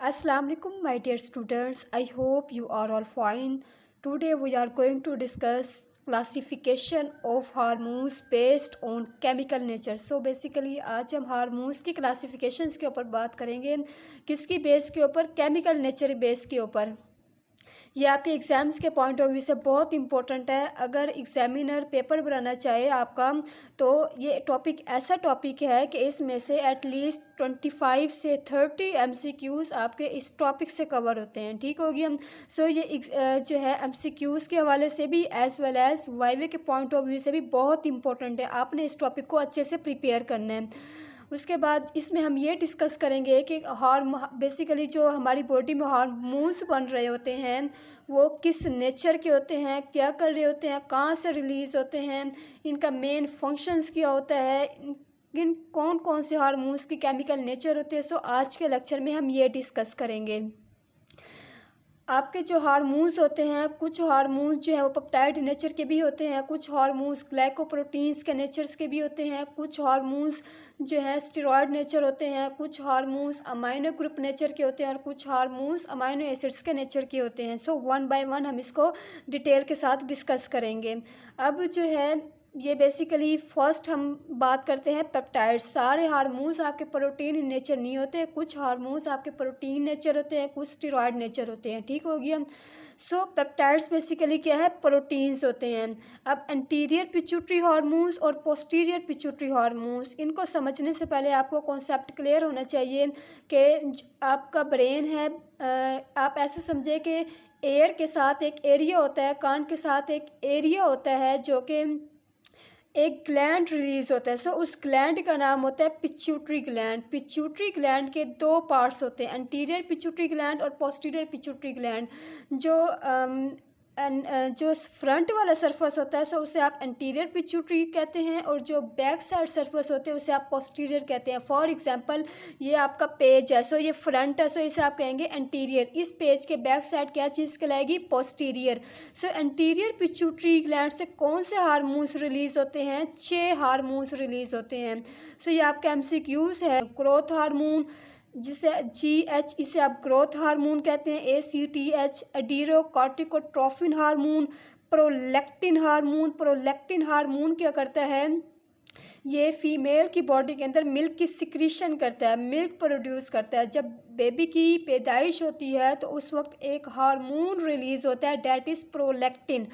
Assalamu alaikum, my dear students. I hope you are all fine. Today we are going to discuss classification of hormones based on chemical nature. So basically आज हम hormones की classifications के ऊपर बात करेंगे। किसकी base के ऊपर? केमिकल नेचर बेस के ऊपर। ये आपके एग्ज़ाम्स के पॉइंट ऑफ व्यू से बहुत इंपॉर्टेंट है। अगर एग्जामिनर पेपर बनाना चाहे आपका, तो ये टॉपिक ऐसा टॉपिक है कि इसमें से एटलीस्ट 25 से 30 MCQs आपके इस टॉपिक से कवर होते हैं। ठीक हो गया। सो ये जो है MCQs के हवाले से भी एज़ वेल एज़ वाइवे के पॉइंट ऑफ व्यू से भी बहुत इंपॉर्टेंट है। आपने इस टॉपिक को अच्छे से प्रिपेयर करना है। उसके बाद इसमें हम ये डिस्कस करेंगे कि बेसिकली जो हमारी बॉडी में हार्मोन्स बन रहे होते हैं वो किस नेचर के होते हैं, क्या कर रहे होते हैं, कहाँ से रिलीज़ होते हैं, इनका मेन फंक्शंस क्या होता है, इन कौन कौन से हार्मोन्स की केमिकल नेचर होते हैं। सो आज के लेक्चर में हम ये डिस्कस करेंगे। आपके जो हार्मोन्स होते हैं, कुछ हार्मोन्स जो है वो पेप्टाइड नेचर के भी होते हैं, कुछ हार्मोन्स ग्लाइकोप्रोटीन्स के नेचर्स के भी होते हैं, कुछ हार्मोन्स जो है स्टेरॉयड नेचर होते हैं, कुछ हार्मोन्स अमाइनो ग्रुप नेचर के होते हैं और कुछ हार्मोन्स अमाइनो एसिड्स के नेचर के होते हैं। सो वन बाय वन हम इसको डिटेल के साथ डिस्कस करेंगे। अब जो है ये बेसिकली फर्स्ट हम बात करते हैं पेप्टाइड्स। सारे हार्मोन्स आपके प्रोटीन इन नेचर नहीं होते, कुछ हार्मोन्स आपके प्रोटीन नेचर होते हैं, कुछ स्टेरॉयड नेचर होते हैं। ठीक हो गया। सो पेप्टाइड्स बेसिकली क्या है? प्रोटीन्स होते हैं। अब एंटीरियर पिट्यूटरी हार्मोन्स और पोस्टीरियर पिट्यूटरी हार्मोन्स, इनको समझने से पहले आपको कॉन्सेप्ट क्लियर होना चाहिए कि आपका ब्रेन है, आप ऐसे समझे कि एयर के साथ एक एरिया होता है, कान के साथ एक एरिया होता है जो कि एक ग्लैंड रिलीज़ होता है। सो उस ग्लैंड का नाम होता है पिट्यूटरी ग्लैंड। पिट्यूटरी ग्लैंड के दो पार्ट्स होते हैं, एंटीरियर पिट्यूटरी ग्लैंड और पोस्टीरियर पिट्यूटरी ग्लैंड। जो फ्रंट वाला सरफेस होता है सो उसे आप एंटीरियर पिट्यूटरी कहते हैं, और जो बैक साइड सरफेस होते हैं उसे आप पोस्टीरियर कहते हैं। फॉर एग्जांपल ये आपका पेज है, सो ये फ्रंट है, सो इसे आप कहेंगे एंटीरियर। इस पेज के बैक साइड क्या चीज़ कहलाएगी? Posterior. So anterior pituitary gland से कौन से हार्मोन्स रिलीज़ होते हैं? 6 हार्मोन्स रिलीज़ होते हैं। सो ये आपका MCQs है। ग्रोथ हार्मोन, जिसे GH, इसे आप ग्रोथ हार्मोन कहते हैं। ACTH adreno corticotrophin hormone. Prolactin hormone, prolactin hormone क्या करता है? ये फीमेल की बॉडी के अंदर मिल्क की सिक्रीशन करता है, मिल्क प्रोड्यूस करता है। जब बेबी की पैदाइश होती है तो उस वक्त एक हार्मोन रिलीज़ होता है, that is prolactin.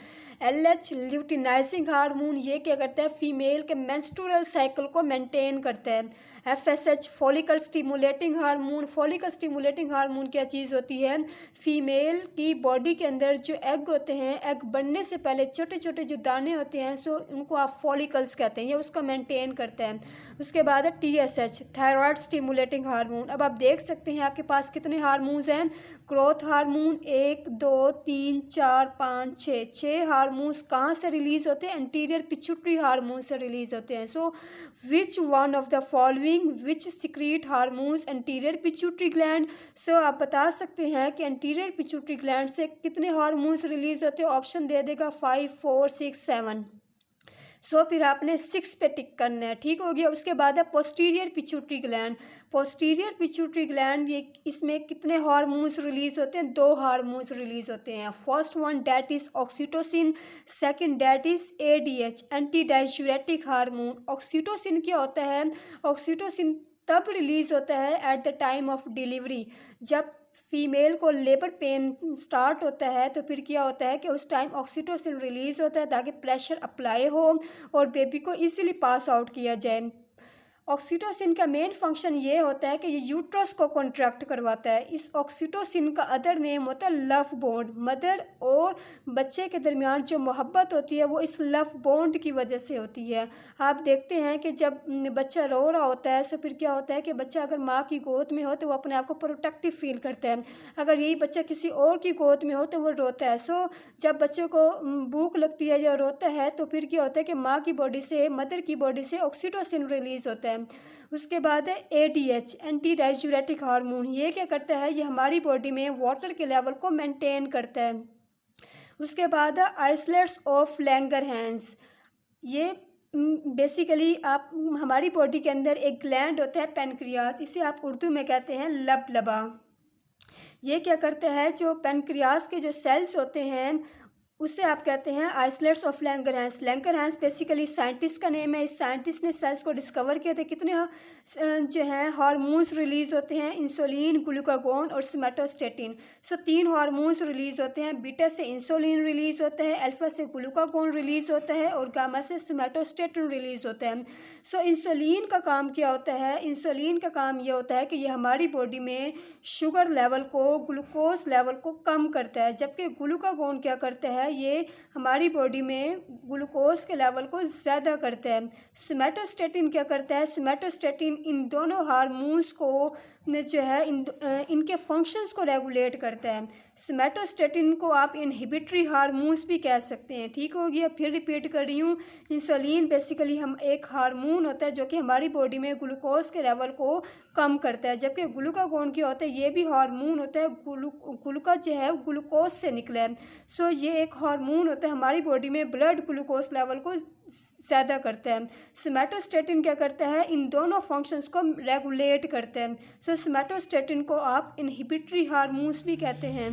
LH luteinizing hormone, ये क्या करता है? फीमेल के मेंस्ट्रुअल साइकिल को मेंटेन करता है। FSH follicle stimulating hormone. Follicle stimulating hormone क्या चीज़ होती है? फीमेल की बॉडी के अंदर जो एग होते हैं, एग बनने से पहले छोटे छोटे जो दाने होते हैं, सो उनको आप फॉलिकल्स कहते हैं, ये उसको मेंटेन करता है। उसके बाद है TSH थायराइड स्टिमुलेटिंग हार्मोन। अब आप देख सकते हैं आपके पास कितने हार्मोन्स हैं। ग्रोथ हार्मोन 1 2 3 4 5 6, 6 हार्मोन्स कहाँ से रिलीज़ होते हैं? एंटीरियर पिट्यूटरी हार्मोन से रिलीज़ होते हैं। So which one of the following which secrete hormones anterior pituitary gland? So आप बता सकते हैं कि एंटीरियर पिट्यूटरी ग्लैंड से कितने हार्मोन्स रिलीज़ होते हैं? ऑप्शन दे देगा 5 4 6 7। सो फिर आपने 6 पे टिक करना है। ठीक हो गया। उसके बाद है posterior pituitary gland. Posterior pituitary gland, ये इसमें कितने हार्मोन्स रिलीज़ होते हैं? 2 हार्मोन्स रिलीज़ होते हैं। First one that is oxytocin, second that is ADH anti diuretic hormone. Oxytocin क्या होता है? ऑक्सीटोसिन तब रिलीज़ होता है at the time of delivery. जब फीमेल को लेबर पेन स्टार्ट होता है तो फिर क्या होता है कि उस टाइम ऑक्सीटोसिन रिलीज़ होता है ताकि प्रेशर अप्लाई हो और बेबी को इजीली पास आउट किया जाए। ऑक्सीटोसिन का मेन फंक्शन ये होता है कि ये यूट्रस को कॉन्ट्रैक्ट करवाता है। इस ऑक्सीटोसिन का अदर नेम होता है लव बॉन्ड। मदर और बच्चे के दरमियान जो मोहब्बत होती है वो इस लव बॉन्ड की वजह से होती है। आप देखते हैं कि जब बच्चा रो रहा होता है, सो फिर क्या होता है कि बच्चा अगर माँ की गोद में हो तो वो अपने आप को प्रोटेक्टिव फील करता है। अगर यही बच्चा किसी और की गोद में हो तो वो रोता है। सो जब बच्चे को भूख लगती है या रोता है तो फिर क्या होता है कि माँ की बॉडी से, मदर की बॉडी से ऑक्सीटोसिन रिलीज़ होता है। उसके बाद है ADH एंटी डाययूरेटिक हार्मोन। ये क्या करता है? ये हमारी बॉडी में वाटर के लेवल को मेंटेन करता है। उसके बाद है आइसलेट्स ऑफ लैंगरहैंस। ये बेसिकली आप हमारी बॉडी के अंदर एक ग्लैंड होता है पेनक्रियास, इसे आप उर्दू में कहते हैं लबलबा। ये क्या करते हैं, जो पेनक्रियास के जो सेल्स होते हैं उसे आप कहते हैं isolates of Langerhans. Langerhans basically scientist का नेम है। इस साइंटिस्ट ने सेल्स को डिस्कवर किया था। कितने जो हैं हार्मोन्स रिलीज़ होते हैं, इंसुलिन, ग्लूकागोन और सोमैटोस्टेटिन। सो 3 हार्मोन्स रिलीज़ होते हैं। बीटा से इंसुलिन रिलीज़ होता है, अल्फा से ग्लूकागोन रिलीज़ होता है और गामा से सोमैटोस्टेटिन रिलीज़ होता है। सो इंसुलिन का काम क्या होता है? इंसुलिन का काम ये होता है कि ये हमारी बॉडी में शुगर लेवल को, ग्लूकोज लेवल को कम करता है, जबकि ग्लूकागोन क्या करता है, ये हमारी बॉडी में ग्लूकोज के लेवल को ज़्यादा करता है। सोमैटोस्टेटिन क्या करता है? सोमैटोस्टेटिन इन दोनों हार्मोन्स को जो है इनके फंक्शंस को रेगुलेट करता है। सोमैटोस्टेटिन को आप इनहिबिटरी हार्मोन्स भी कह सकते हैं। ठीक हो गया, फिर रिपीट कर रही हूँ। इंसुलिन बेसिकली हम एक हार्मोन होता है जो कि हमारी बॉडी में ग्लूकोज के लेवल को कम करता है, जबकि ग्लूकागोन क्या होता है, ये भी हार्मोन होता है। ग्लूकोज जो है ग्लूकोज से निकला है। सो ये एक हार्मोन होता है, हमारी बॉडी में ब्लड ग्लूकोज लेवल को ज़्यादा करता है। सोमैटोस्टेटिन क्या करता है? इन दोनों फंक्शंस को रेगुलेट करता है। सो सोमैटोस्टेटिन को आप इनहिबिटरी हार्मोन्स भी कहते हैं।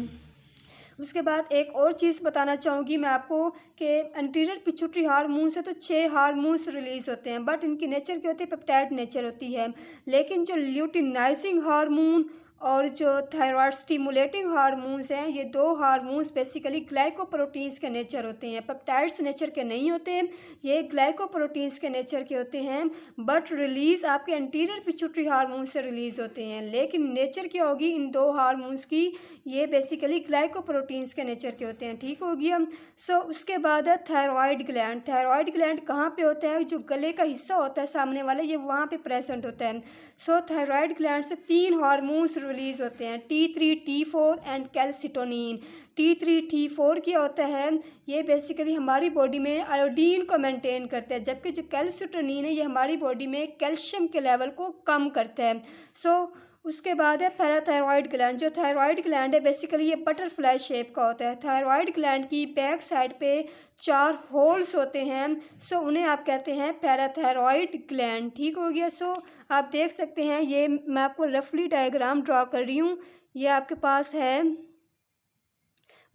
उसके बाद एक और चीज़ बताना चाहूँगी मैं आपको कि एंटीरियर पिट्यूटरी हार्मोन से तो 6 हार्मोन्स रिलीज़ होते हैं, बट इनकी नेचर क्या होती है? पेप्टाइड नेचर होती है। लेकिन जो ल्यूटिनाइजिंग हार्मोन और जो थायराइड स्टिमुलेटिंग हार्मोन्स हैं, ये 2 हार्मोन्स बेसिकली ग्लाइकोप्रोटीन्स के नेचर होते हैं, पेप्टाइड्स नेचर के नहीं होते हैं। ये ग्लाइकोप्रोटीन्स के नेचर के होते हैं, बट रिलीज़ आपके एंटीरियर पिट्यूटरी हार्मोन से रिलीज़ होते हैं। लेकिन नेचर क्या होगी इन 2 हार्मोन्स की? ये बेसिकली ग्लाइकोप्रोटीन्स के नेचर के होते हैं। ठीक होगी हम। सो उसके बाद है थायराइड ग्लैंड। थायराइड ग्लैंड कहाँ पे होता है? जो गले का हिस्सा होता है सामने वाला, ये वहाँ पे प्रेजेंट होता है। सो थायराइड ग्लैंड से 3 हार्मोन्स रिलीज होते हैं, T3, T4 and calcitonin. T3, T4 क्या होता है? ये बेसिकली हमारी बॉडी में आयोडीन को मेंटेन करता है, जबकि जो कैल्सिटोनिन है ये हमारी बॉडी में कैल्शियम के लेवल को कम करता है। सो उसके बाद है पैराथायरॉयड ग्लैंड। जो थायराइड ग्लैंड है बेसिकली ये बटरफ्लाई शेप का होता है। थायराइड ग्लैंड की बैक साइड पे 4 होल्स होते हैं। सो उन्हें आप कहते हैं पैराथायरॉयड ग्लैंड। ठीक हो गया। सो आप देख सकते हैं, ये मैं आपको रफली डायग्राम ड्रॉ कर रही हूँ। ये आपके पास है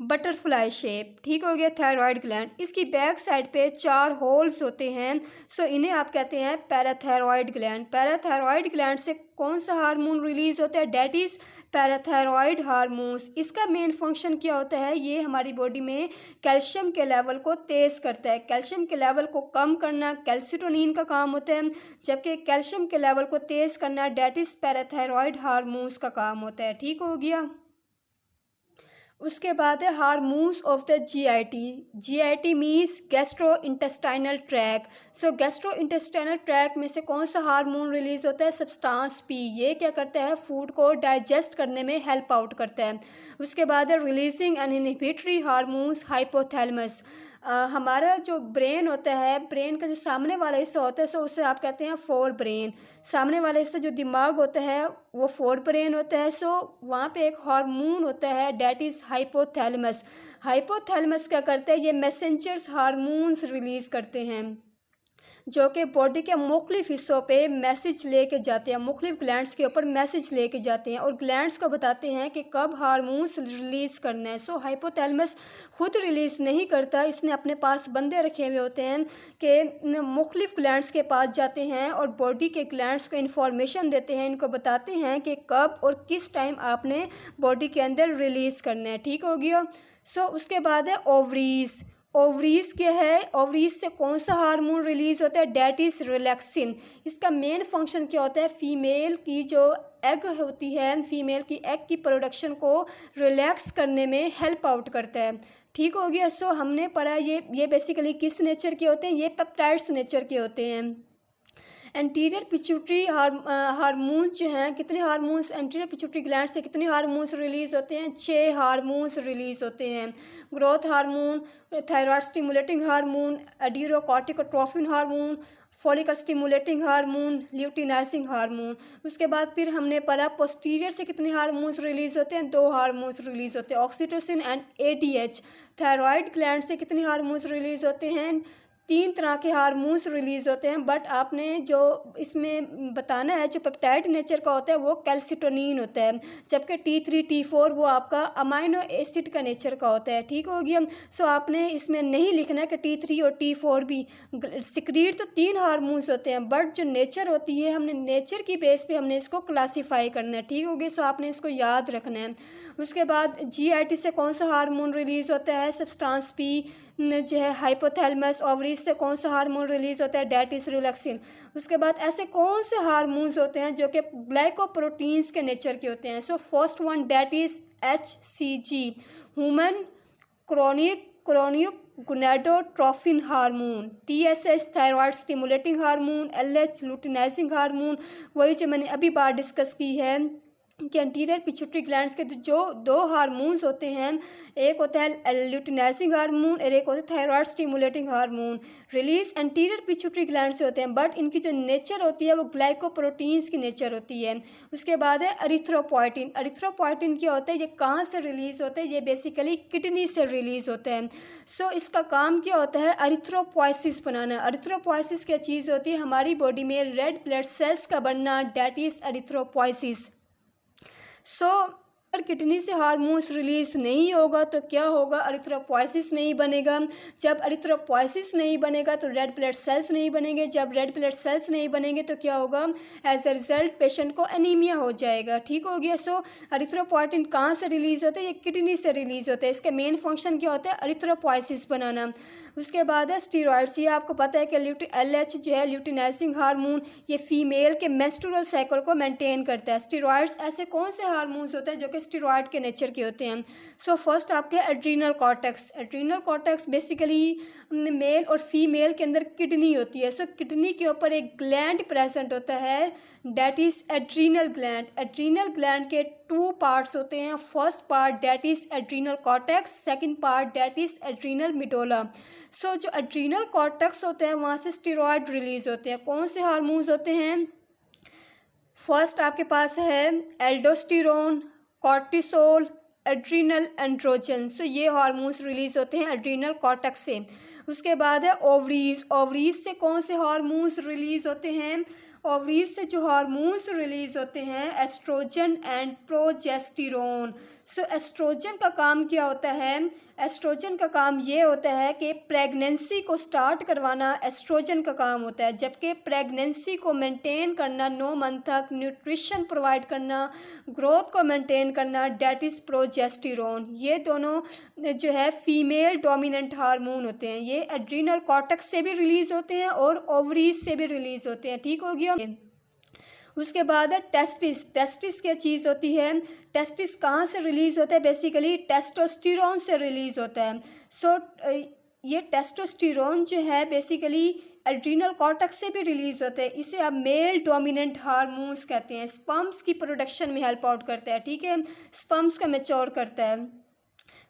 बटरफ्लाई शेप। ठीक हो गया। थायराइड ग्लैंड, इसकी बैक साइड पे 4 होल्स होते हैं। सो इन्हें आप कहते हैं पैराथायरॉयड ग्लैंड। पैराथायरॉयड ग्लैंड से कौन सा हार्मोन रिलीज होता है? That is parathyroid hormones. इसका मेन फंक्शन क्या होता है? ये हमारी बॉडी में कैल्शियम के लेवल को तेज़ करता है। कैल्शियम के लेवल को कम करना कैल्सिटोनिन का काम होता है, जबकि कैल्शियम के लेवल को तेज़ करना डेट इज़ पैराथायरॉयड हार्मोन्स का काम होता है। ठीक हो गया। उसके बाद है hormones of the GIT। GIT means gastro intestinal tract. So gastro intestinal tract में से कौन सा हार्मोन रिलीज होता है? Substance P। ये क्या करता है? फूड को डाइजेस्ट करने में हेल्प आउट करता है। उसके बाद है releasing and inhibitory hormones hypothalamus. हमारा जो ब्रेन होता है, ब्रेन का जो सामने वाला हिस्सा होता है, सो उसे आप कहते हैं फोर ब्रेन। सामने वाला हिस्सा जो दिमाग होता है वो फोर ब्रेन होता है। सो वहाँ पे एक हार्मोन होता है डेट इज़ हाइपोथैलेमस। हाइपोथैलेमस क्या करता है? ये मैसेंजर्स हार्मोन्स रिलीज़ करते हैं जो कि बॉडी के मुख्तलिफ हिस्सों पे मैसेज लेके जाते हैं, मुख्तलिफ ग्लैंड्स के ऊपर मैसेज लेके जाते हैं और ग्लैंड्स को बताते हैं कि कब हार्मोन्स रिलीज़ करना है। सो हाइपोथैलेमस खुद रिलीज़ नहीं करता, इसने अपने पास बंदे रखे हुए होते हैं कि मुख्तलिफ ग्लैंड्स के पास जाते हैं और बॉडी के ग्लैंड्स को इन्फॉर्मेशन देते हैं, इनको बताते हैं कि कब और किस टाइम आपने बॉडी के अंदर रिलीज़ करना है। ठीक हो गया। सो उसके बाद है ओवरीज। ओवरीज क्या है? ओवरीज से कौन सा हार्मोन रिलीज होता है? That is relaxin. इसका मेन फंक्शन क्या होता है? फीमेल की जो एग होती है, फीमेल की एग की प्रोडक्शन को रिलैक्स करने में हेल्प आउट करता है। ठीक हो गया। सो हमने पढ़ा ये बेसिकली किस नेचर के होते हैं? ये पेप्टाइड्स नेचर के होते हैं। एंटीरियर पिट्यूटरी हार्मोन्स जो हैं, कितने हार्मोन्स एंटीरियर पिट्यूटरी ग्लैंड से कितने हार्मोन्स रिलीज़ होते हैं? 6 हार्मोन्स रिलीज़ होते हैं। Growth hormone, thyroid stimulating hormone, adrenocorticotrophin hormone, follicle stimulating hormone, luteinising hormone. उसके बाद फिर हमने पढ़ा पोस्टीरियर से कितने हार्मोन्स रिलीज़ होते हैं? 2 हार्मोन्स रिलीज़ होते हैं, oxytocin and ADH। Thyroid gland से कितने हार्मोन्स रिलीज़ होते हैं? 3 तरह के हार्मोन्स रिलीज़ होते हैं, बट आपने जो इसमें बताना है, जो पेप्टाइड नेचर का होता है वो कैल्सिटोनिन होता है, जबकि T3 T4 वो आपका अमाइनो एसिड का नेचर का होता है। ठीक हो गया। सो आपने इसमें नहीं लिखना है कि T3 और T4 भी। सिक्रीट तो 3 हार्मोन्स होते हैं, बट जो नेचर होती है, हमने नेचर की बेस पे हमने इसको क्लासीफाई करना है। ठीक हो गया। सो आपने इसको याद रखना है। उसके बाद GIT से कौन सा हार्मोन रिलीज़ होता है, सब्सटेंस पी जो है हाइपोथैलेमस। ओवरीज से कौन सा हार्मोन रिलीज़ होता है, डेट इज रिलैक्सिन। उसके बाद ऐसे कौन से हार्मोन्स होते हैं जो कि ग्लाइकोप्रोटीन्स के नेचर के होते हैं। So first one that is HCG, human chronic gonadotrophin hormone. TSH thyroid stimulating hormone. LH luteinising hormone. वही जो मैंने अभी बात डिस्कस की है कि एंटीरियर पिट्यूटरी ग्लैंड्स के जो 2 हार्मोन्स होते हैं, एक होता है ल्यूटिनाइजिंग हार्मोन और एक होता है thyroid stimulating hormone. Release anterior pituitary gland से होते हैं, बट इनकी जो नेचर होती है वो ग्लाइकोप्रोटीन्स की नेचर होती है। उसके बाद है एरिथ्रोपोइटिन। एरिथ्रोपोइटिन क्या होता है, ये कहाँ से रिलीज़ होता है, ये बेसिकली किडनी से रिलीज़ होता है। सो इसका काम क्या होता है, एरिथ्रोपोइसिस बनाना। एरिथ्रोपोइसिस क्या चीज़ होती है, हमारी बॉडी में रेड ब्लड सेल्स का बनना, डेट इज एरिथ्रोपोइसिस। सो अगर किडनी से हार्मोन्स रिलीज़ नहीं होगा तो क्या होगा, एरिथ्रोपोइसिस नहीं बनेगा। जब एरिथ्रोपोइसिस नहीं बनेगा तो रेड ब्लड सेल्स नहीं बनेंगे। जब रेड ब्लड सेल्स नहीं बनेंगे तो क्या होगा, एज अ रिजल्ट पेशेंट को एनीमिया हो जाएगा। ठीक हो गया। सो एरिथ्रोपोइटिन कहाँ से रिलीज़ होता है, ये किडनी से रिलीज़ होता है। इसका मेन फंक्शन क्या होता है, एरिथ्रोपोइसिस बनाना। उसके बाद है स्टीरॉयड्स। ये आपको पता है कि LH जो है ल्यूटिनाइजिंग हार्मोन, ये फीमेल के मेंस्ट्रुअल साइकिल को मेंटेन करता है। स्टीरॉयड्स ऐसे कौन से हार्मोन्स होते हैं जो कि स्टीरॉयड के नेचर के होते हैं। सो फर्स्ट आपके adrenal cortex. Adrenal cortex basically mail और फीमेल के अंदर किडनी होती है। सो किडनी के ऊपर एक ग्लैंड प्रेजेंट होता है, that is adrenal gland. Adrenal gland के 2 पार्ट्स होते हैं। First part that is adrenal cortex, second part that is adrenal medulla. So जो एड्रीनल कॉर्टेक्स होते हैं वहाँ से स्टीरॉयड रिलीज होते हैं। कौन से हार्मोन्स होते हैं, फर्स्ट आपके पास है एल्डोस्टेरोन, कॉर्टिसोल, एड्रीनल एंड्रोजन। सो ये हार्मोन्स रिलीज होते हैं एड्रीनल कॉर्टेक्स से। उसके बाद है ओवरीज। ओवरीज से कौन से हार्मोन्स रिलीज होते हैं, ओवरीज से जो हार्मोन्स रिलीज होते हैं oestrogen and progesterone. So oestrogen का काम क्या होता है, एस्ट्रोजन का काम ये होता है कि प्रेगनेंसी को स्टार्ट करवाना एस्ट्रोजन का काम होता है, जबकि प्रेगनेंसी को मेंटेन करना 9 मंथ तक, न्यूट्रिशन प्रोवाइड करना, ग्रोथ को मेंटेन करना, डेट इज़ प्रोजेस्टेरोन। ये दोनों जो है फीमेल डोमिनेंट हार्मोन होते हैं। ये एड्रीनल कॉर्टेक्स से भी रिलीज़ होते हैं और ओवरीज से भी रिलीज़ होते हैं। ठीक हो गया। उसके बाद है टेस्टिस। टेस्टिस क्या चीज़ होती है, टेस्टिस कहाँ से रिलीज़ होता है, बेसिकली टेस्टोस्टेरोन से रिलीज़ होता है। सो ये टेस्टोस्टेरोन जो है बेसिकली एड्रीनल कॉर्टेक्स से भी रिलीज़ होता है। इसे आप मेल डोमिनेंट हार्मोन्स कहते हैं। स्पर्म्स की प्रोडक्शन में हेल्प आउट करता है। ठीक है, स्पर्म्स का मैच्योर करता है।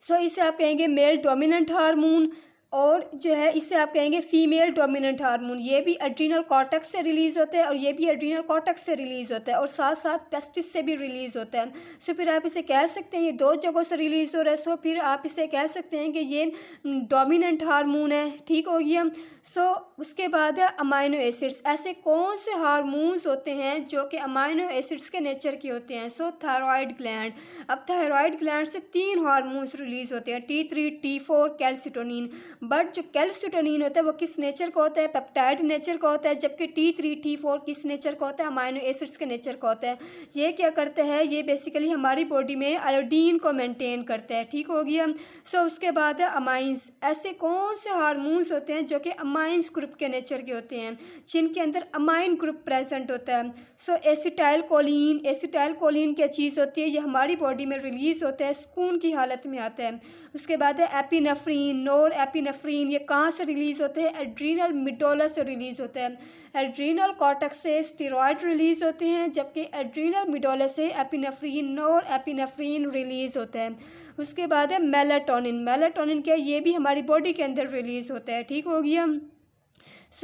सो इसे आप कहेंगे मेल डोमिनेंट हार्मोन, और जो है इसे आप कहेंगे फीमेल डोमिनेंट हार्मोन। ये भी एड्रीनल कॉर्टेक्स से रिलीज़ होता है और ये भी एड्रीनल कॉर्टेक्स से रिलीज़ होता है और साथ साथ टेस्टिस से भी रिलीज़ होता है। सो फिर आप इसे कह सकते हैं ये 2 जगहों से रिलीज़ हो रहा है। सो फिर आप इसे कह सकते हैं कि ये डोमिनेंट हार्मोन है। ठीक हो गया। सो उसके बाद है अमाइनो एसिड्स। ऐसे कौन से हार्मोन्स होते हैं जो कि अमाइनो एसिड्स के नेचर के होते हैं। सो थायराइड ग्लैंड। अब थायराइड ग्लैंड से 3 हार्मोन्स रिलीज़ होते हैं, T3 T4 कैल्सिटोनिन। बट जो कैल्सिटोनिन होता है वो किस नेचर का होता है, पेप्टाइड नेचर का होता है, जबकि T3 T4 किस नेचर का होता है, अमाइनो एसिड्स के नेचर का होता है। ये क्या करता है, ये बेसिकली हमारी बॉडी में आयोडीन को मेंटेन करता है। ठीक हो गया। सो उसके बाद है अमाइंस। ऐसे कौन से हार्मोन्स होते हैं जो कि अमाइंस ग्रुप के नेचर के होते हैं, जिनके अंदर अमाइन ग्रुप प्रेजेंट होता है। सो एसिटाइल कोलिन। एसिटाइल कोलिन क्या चीज़ होती है, ये हमारी बॉडी में रिलीज़ होता है, सुकून की हालत में आता है। उसके बाद है एपिनेफ्रीन, नोर एपिनेफ्रीन। ये कहाँ से रिलीज़ होते हैं, एड्रीनल मिडोला से रिलीज़ होता है। एड्रीनल कॉर्टेक्स से स्टेरॉयड रिलीज़ होते हैं, जबकि एड्रीनल मिडोला से एपिनेफ्रीन, नोर एपिनेफ्रीन रिलीज़ होता है। उसके बाद है मेलाटोनिन। मेलाटोनिन क्या, ये भी हमारी बॉडी के अंदर रिलीज़ होता है। ठीक हो गया।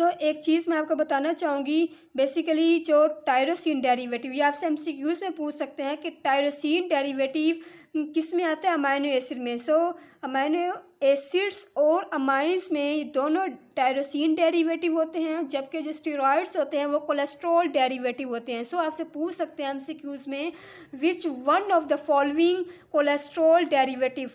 एक चीज़ मैं आपको बताना चाहूँगी, बेसिकली जो टायरोसिन डेरिवेटिव, ये आपसे एमसीक्यूज़ में पूछ सकते हैं कि टायरोसिन डेरिवेटिव किस में आता है, अमाइनो एसिड में। अमाइनो एसिड्स और अमाइंस में ये दोनों टायरोसिन डेरिवेटिव होते हैं, जबकि जो स्टेरॉइड्स होते हैं वो कोलेस्ट्रॉल डेरिवेटिव होते हैं। आपसे पूछ सकते हैं एमसीक्यूज़ में, which one of the following cholesterol derivative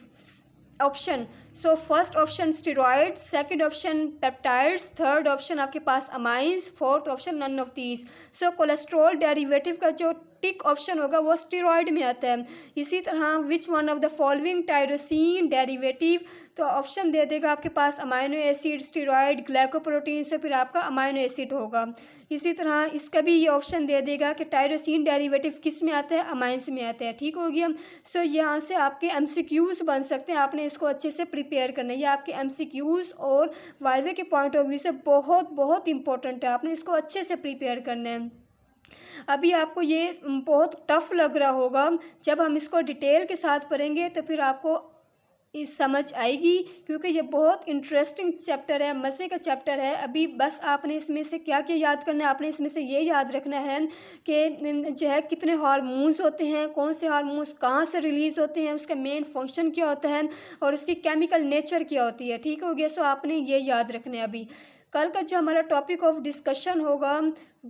option. First option steroid, second option peptides, third option आपके पास amines, fourth option none of these. Cholesterol derivative का जो टिक ऑप्शन होगा वो स्टेरॉइड में आता है। इसी तरह विच one of the following tyrosine derivative, तो ऑप्शन दे देगा आपके पास अमाइनो एसिड, स्टेरॉइड, ग्लाइकोप्रोटीन से फिर आपका अमाइनो एसिड होगा। इसी तरह इसका भी ये ऑप्शन दे देगा कि टायरोसिन डेरिवेटिव किस में आता है, अमाइंस में आता है। ठीक हो गया। यहाँ से आपके एमसीक्यूज़ बन सकते हैं, आपने इसको अच्छे से प्रिपेयर करना है। ये आपके एमसीक्यूज़ और वाइवे के पॉइंट ऑफ व्यू से बहुत बहुत इंपॉर्टेंट है, आपने इसको अच्छे से प्रिपेयर करना है। अभी आपको ये बहुत टफ लग रहा होगा, जब हम इसको डिटेल के साथ पढ़ेंगे तो फिर आपको इस समझ आएगी, क्योंकि ये बहुत इंटरेस्टिंग चैप्टर है, मज़े का चैप्टर है। अभी बस आपने इसमें से क्या क्या याद करना है, आपने इसमें से ये याद रखना है कि जो है कितने हार्मोन्स होते हैं, कौन से हार्मोन्स कहाँ से रिलीज़ होते हैं, उसका मेन फंक्शन क्या होता है और उसकी केमिकल नेचर क्या होती है। ठीक हो गया। आपने ये याद रखना है। अभी कल का जो हमारा टॉपिक ऑफ डिस्कशन होगा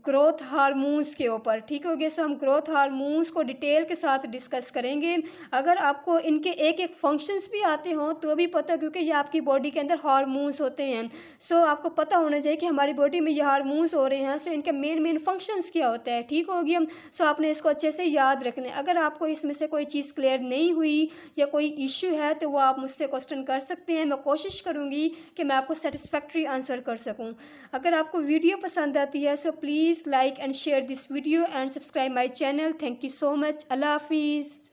ग्रोथ हार्मोन्स के ऊपर। ठीक हो गया। हम ग्रोथ हार्मोन्स को डिटेल के साथ डिस्कस करेंगे। अगर आपको इनके एक एक फंक्शंस भी आते हों तो भी पता, क्योंकि ये आपकी बॉडी के अंदर हार्मोन्स होते हैं। आपको पता होना चाहिए कि हमारी बॉडी में ये हार्मोन्स हो रहे हैं, इनके मेन फंक्शंस क्या होता है। ठीक हो गया। आपने इसको अच्छे से याद रखना है। अगर आपको इसमें से कोई चीज़ क्लियर नहीं हुई या कोई इश्यू है तो वो आप मुझसे क्वेश्चन कर सकते हैं। मैं कोशिश करूँगी कि मैं आपको सेटिस्फैक्ट्री आंसर कर सकूँ। अगर आपको वीडियो पसंद आती है please like and share this video and subscribe my channel. Thank you so much. Allah Hafiz.